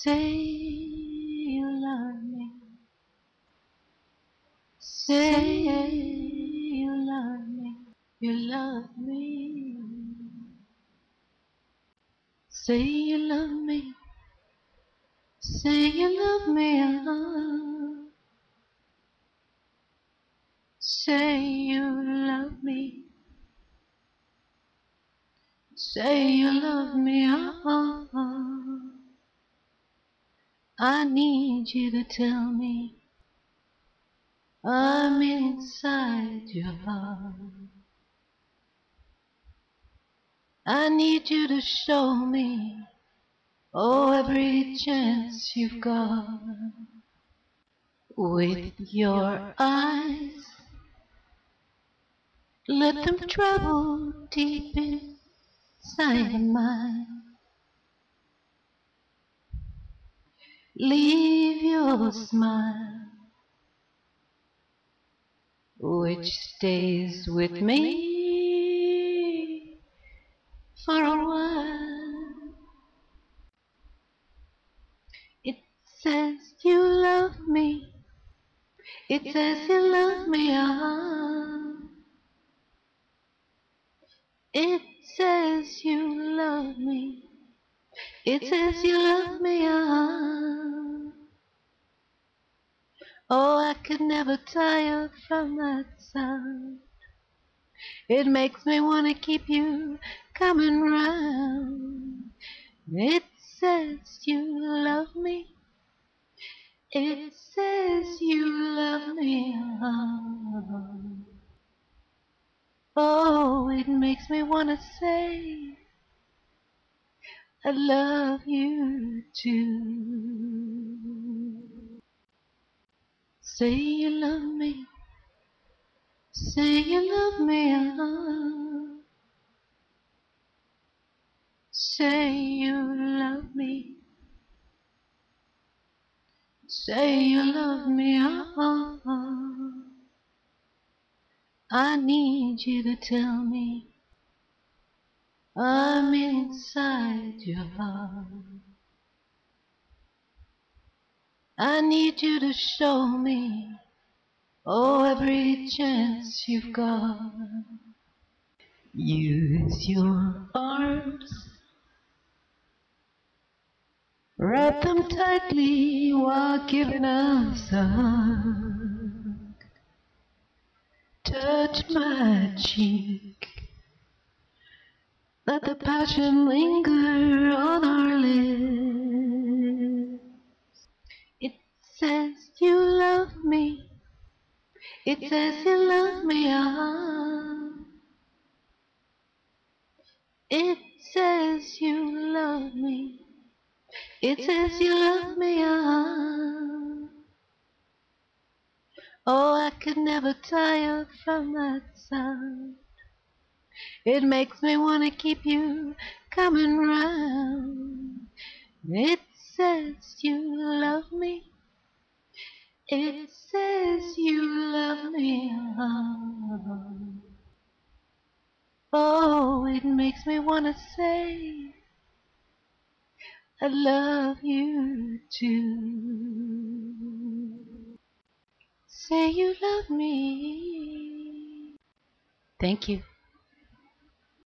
Say you love me. Say you love me. You love me. Say you love me. Say you love me. Say you love me. Say you love me. I need you to tell me I'm inside your heart. I need you to show me, oh, every chance you've got. With your eyes, let them travel deep inside mine. Leave your smile, which stays with me for a while. It says you love me. It says you love me. It says you love me. It says you love me. Oh, I could never tire from that sound. It makes me wanna keep you coming round. It says you love me. It says you love me. Oh, it makes me wanna say I love you too. Say you love me. Say you love me. Say you love me. Say you love me. I need you to tell me I'm inside your heart. I need you to show me, oh, every chance you've got. Use your arms, wrap them tightly while giving us a hug. Touch my cheek, let the passion linger on our lips. It says you love me. It says you love me. It says you love me. It says you love me. Oh, I could never tire from that sound. It makes me wanna keep you coming round. It says you love me. It says you love me. Oh, it makes me wanna say I love you too. Say you love me. Thank you.